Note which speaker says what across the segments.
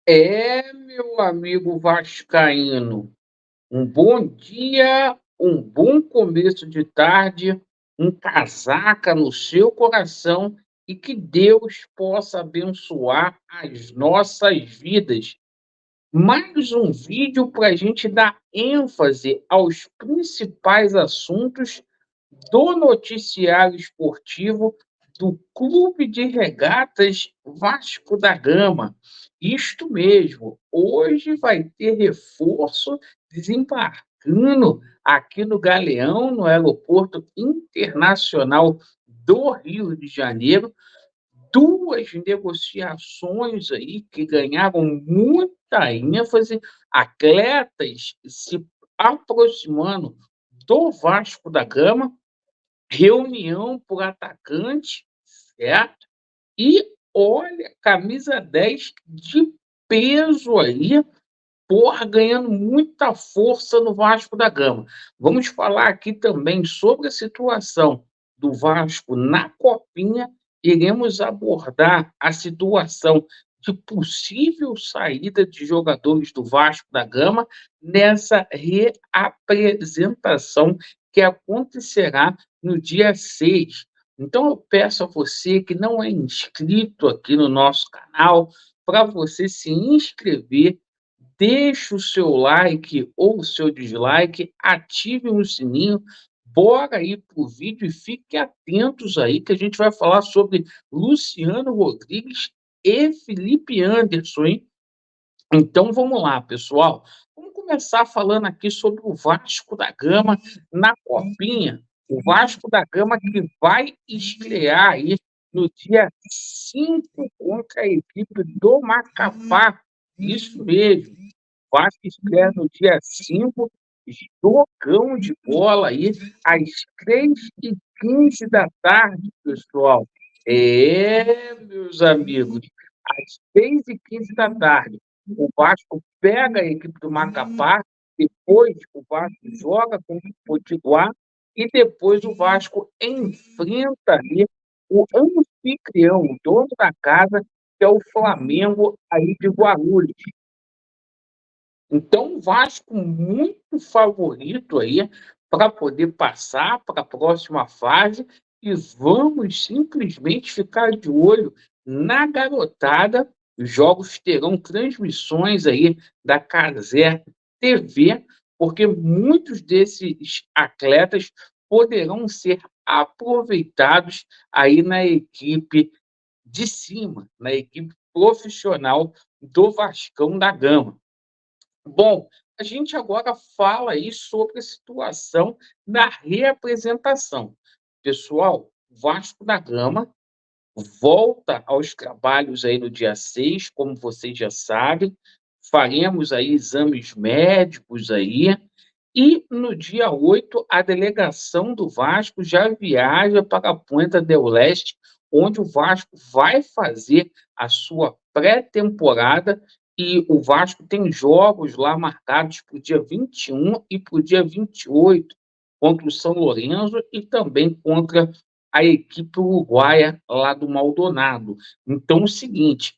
Speaker 1: Meu amigo vascaíno, um bom dia, um bom começo de tarde, um casaca no seu coração e que Deus possa abençoar as nossas vidas. Mais um vídeo para a gente dar ênfase aos principais assuntos do noticiário esportivo do Clube de Regatas Vasco da Gama. Isto mesmo, hoje vai ter reforço desembarcando aqui no Galeão, no Aeroporto Internacional do Rio de Janeiro. Duas negociações aí que ganharam muita ênfase, atletas se aproximando do Vasco da Gama, reunião por atacante, certo? E olha, camisa 10 de peso aí, porra, ganhando muita força no Vasco da Gama. Vamos falar aqui também sobre a situação do Vasco na Copinha. Iremos abordar a situação de possível saída de jogadores do Vasco da Gama nessa reapresentação que acontecerá no dia 6. Então, eu peço a você que não é inscrito aqui no nosso canal, para você se inscrever, deixe o seu like ou o seu dislike, ative o sininho, bora aí pro vídeo e fiquem atentos aí que a gente vai falar sobre Luciano Rodrigues e Felipe Anderson, hein? Então vamos lá, pessoal. Vamos começar falando aqui sobre o Vasco da Gama na Copinha. O Vasco da Gama que vai estrear aí no dia 5 contra a equipe do Macapá. Isso mesmo. Vasco estreia no dia 5, jogão de bola aí, às 3h15 da tarde, pessoal. Meus amigos, às 6h15 da tarde, o Vasco pega a equipe do Macapá, depois o Vasco joga com o Potiguar e depois o Vasco enfrenta ali o anfitrião, o dono da casa, que é o Flamengo aí de Guarulhos. Então, o Vasco muito favorito aí para poder passar para a próxima fase e vamos simplesmente ficar de olho na garotada. Os jogos terão transmissões aí da Caser TV, porque muitos desses atletas poderão ser aproveitados aí na equipe de cima, na equipe profissional do Vascão da Gama. Bom, a gente agora fala aí sobre a situação da reapresentação. Pessoal, Vasco da Gama volta aos trabalhos aí no dia 6, como vocês já sabem. Faremos aí exames médicos aí. E no dia 8, a delegação do Vasco já viaja para a Punta del Este, onde o Vasco vai fazer a sua pré-temporada e o Vasco tem jogos lá marcados para o dia 21 e para o dia 28, contra o São Lourenço e também contra a equipe uruguaia lá do Maldonado. Então, é o seguinte,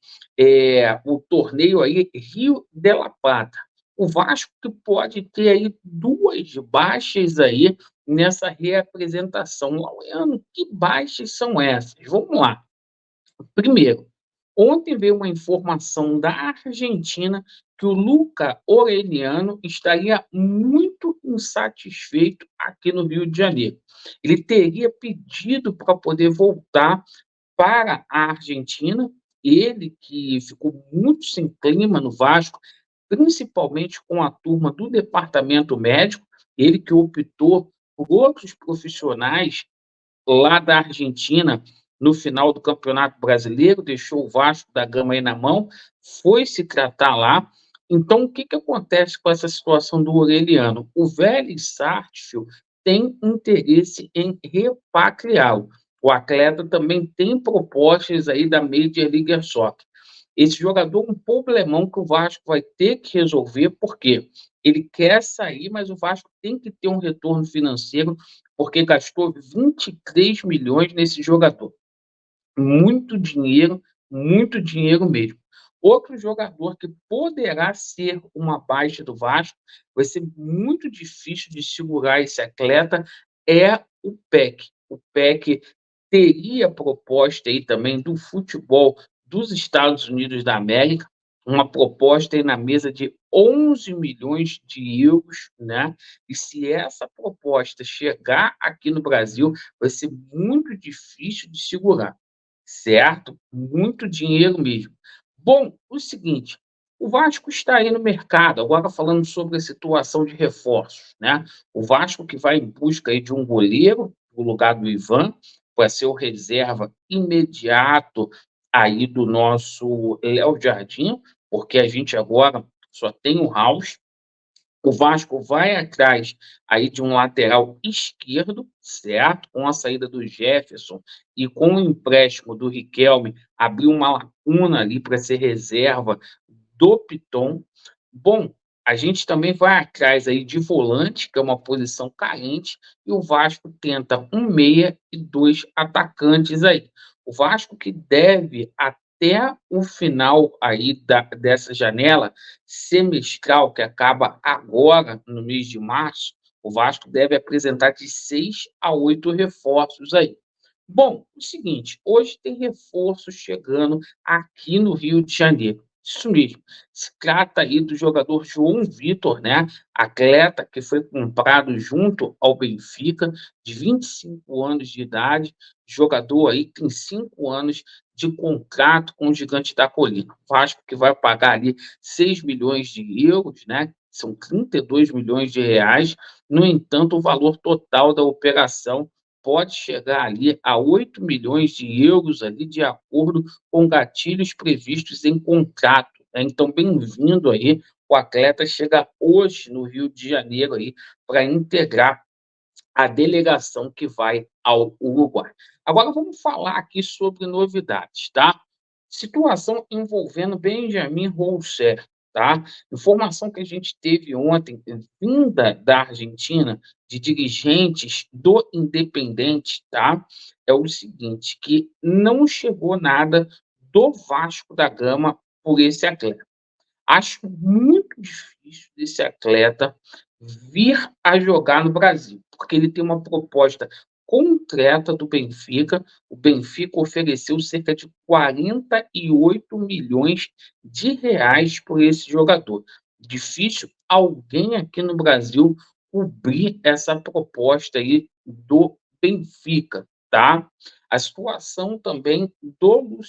Speaker 1: o torneio aí, Rio de la Plata. O Vasco que pode ter aí duas baixas aí nessa reapresentação. Laureano, que baixas são essas? Vamos lá. Primeiro, ontem veio uma informação da Argentina que o Luca Orellano estaria muito insatisfeito aqui no Rio de Janeiro. Ele teria pedido para poder voltar para a Argentina, ele que ficou muito sem clima no Vasco, principalmente com a turma do departamento médico, ele que optou por outros profissionais lá da Argentina no final do Campeonato Brasileiro, deixou o Vasco da Gama aí na mão, foi se tratar lá. Então, o que, que acontece com essa situação do Orellano? O Vélez Sarsfield tem interesse em repatriá-lo. O atleta também tem propostas aí da Major League Soccer. Esse jogador é um problemão que o Vasco vai ter que resolver, porque ele quer sair, mas o Vasco tem que ter um retorno financeiro, porque gastou 23 milhões nesse jogador. Muito dinheiro mesmo. Outro jogador que poderá ser uma baixa do Vasco, vai ser muito difícil de segurar esse atleta, é o Peck. O Peck teria proposta aí também do futebol dos Estados Unidos da América, uma proposta aí na mesa de 11 milhões de euros, né? E se essa proposta chegar aqui no Brasil, vai ser muito difícil de segurar, certo? Muito dinheiro mesmo. Bom, o seguinte, o Vasco está aí no mercado, agora falando sobre a situação de reforços, né? O Vasco que vai em busca aí de um goleiro, no lugar do Ivan, para ser o reserva imediato aí do nosso Léo Jardim, porque a gente agora só tem o House. O Vasco vai atrás aí de um lateral esquerdo, certo? Com a saída do Jefferson e com o empréstimo do Riquelme, abriu uma lacuna ali para ser reserva do Piton. Bom, a gente também vai atrás aí de volante, que é uma posição carente, e o Vasco tenta um meia e dois atacantes aí. O Vasco que deve até o final aí dessa janela semestral, que acaba agora no mês de março, o Vasco deve apresentar de 6 a 8 reforços aí. Bom, o seguinte, hoje tem reforço chegando aqui no Rio de Janeiro. Isso mesmo. Se trata aí do jogador João Vitor, né? Atleta que foi comprado junto ao Benfica, de 25 anos de idade, jogador aí que tem 5 anos de contrato com o Gigante da Colina. Vasco que vai pagar ali 6 milhões de euros, né? São 32 milhões de reais. No entanto, o valor total da operação pode chegar ali a 8 milhões de euros ali, de acordo com gatilhos previstos em contrato, né? Então, bem-vindo aí. O atleta chega hoje no Rio de Janeiro aí para integrar a delegação que vai ao Uruguai. Agora vamos falar aqui sobre novidades, tá? Situação envolvendo Benjamin Rousser, tá? Informação que a gente teve ontem, vinda da Argentina, de dirigentes do Independente, tá? É o seguinte, que não chegou nada do Vasco da Gama por esse atleta. Acho muito difícil desse atleta vir a jogar no Brasil, porque ele tem uma proposta concreta do Benfica. O Benfica ofereceu cerca de 48 milhões de reais por esse jogador. Difícil alguém aqui no Brasil cobrir essa proposta aí do Benfica, tá? A situação também do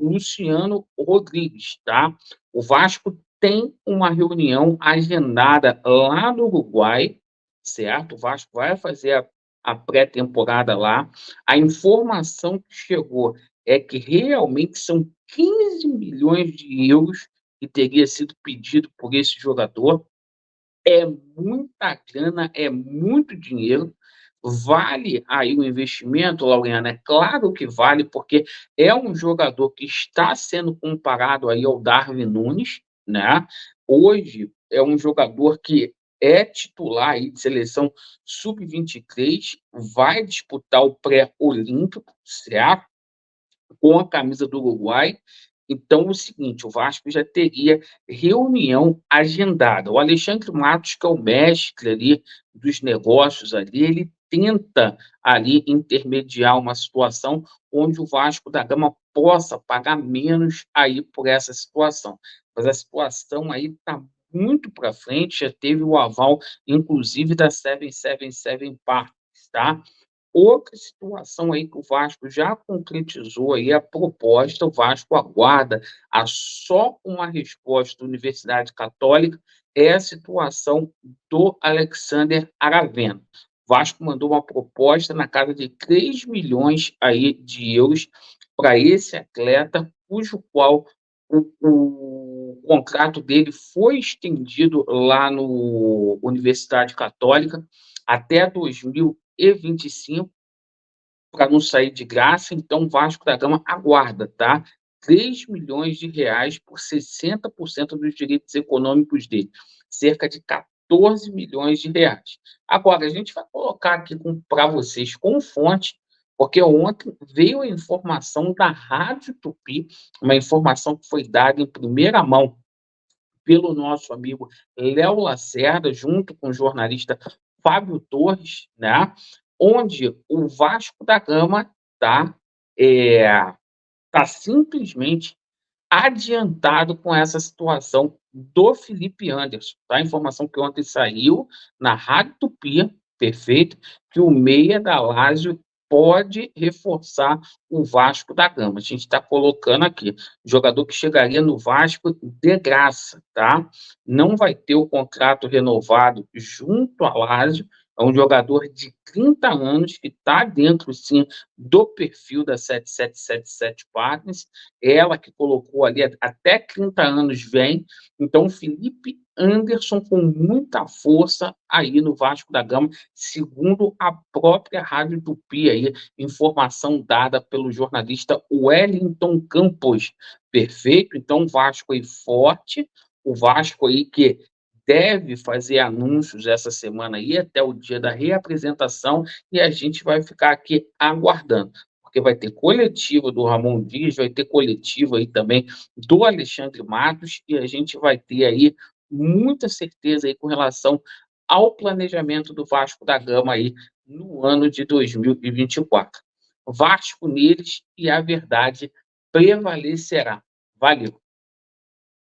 Speaker 1: Luciano Rodrigues, tá? O Vasco tem uma reunião agendada lá no Uruguai, certo? O Vasco vai fazer a pré-temporada lá. A informação que chegou é que realmente são 15 milhões de euros que teria sido pedido por esse jogador. É muita grana, é muito dinheiro. Vale aí o investimento, Laureano? É claro que vale, porque é um jogador que está sendo comparado aí ao Darwin Nunes, né? Hoje é um jogador que é titular aí de seleção sub-23, vai disputar o pré-olímpico, certo? Com a camisa do Uruguai. Então, é o seguinte, o Vasco já teria reunião agendada. O Alexandre Matos, que é o mestre ali dos negócios ali, ele tenta ali intermediar uma situação onde o Vasco da Gama possa pagar menos aí por essa situação. Mas a situação aí está muito para frente, já teve o aval, inclusive, da 777 Parks, tá? Outra situação aí que o Vasco já concretizou aí a proposta, o Vasco aguarda a só uma resposta da Universidade Católica, é a situação do Alexander Aravena. O Vasco mandou uma proposta na casa de 3 milhões aí de euros para esse atleta, cujo qual o contrato dele foi estendido lá no Universidade Católica até 2025, para não sair de graça. Então o Vasco da Gama aguarda, tá? 3 milhões de reais por 60% dos direitos econômicos dele, cerca de 14 milhões de reais. Agora, a gente vai colocar aqui para vocês com fonte Porque ontem veio a informação da Rádio Tupi, uma informação que foi dada em primeira mão pelo nosso amigo Léo Lacerda, junto com o jornalista Fábio Torres, né? Onde o Vasco da Gama está tá simplesmente adiantado com essa situação do Felipe Anderson, tá? A informação que ontem saiu na Rádio Tupi, perfeito, que o meia da Lazio pode reforçar o Vasco da Gama. A gente está colocando aqui, jogador que chegaria no Vasco de graça, tá? Não vai ter o contrato renovado junto à Lazio, é um jogador de 30 anos que está dentro, sim, do perfil da 7777 Partners, ela que colocou ali até 30 anos vem, então Felipe Anderson com muita força aí no Vasco da Gama, segundo a própria Rádio Tupi aí, informação dada pelo jornalista Wellington Campos. Perfeito? Então o Vasco aí forte, o Vasco aí que deve fazer anúncios essa semana aí até o dia da reapresentação e a gente vai ficar aqui aguardando porque vai ter coletiva do Ramon Dias, vai ter coletiva aí também do Alexandre Matos, e a gente vai ter aí muita certeza aí com relação ao planejamento do Vasco da Gama aí no ano de 2024. Vasco neles e a verdade prevalecerá. Valeu!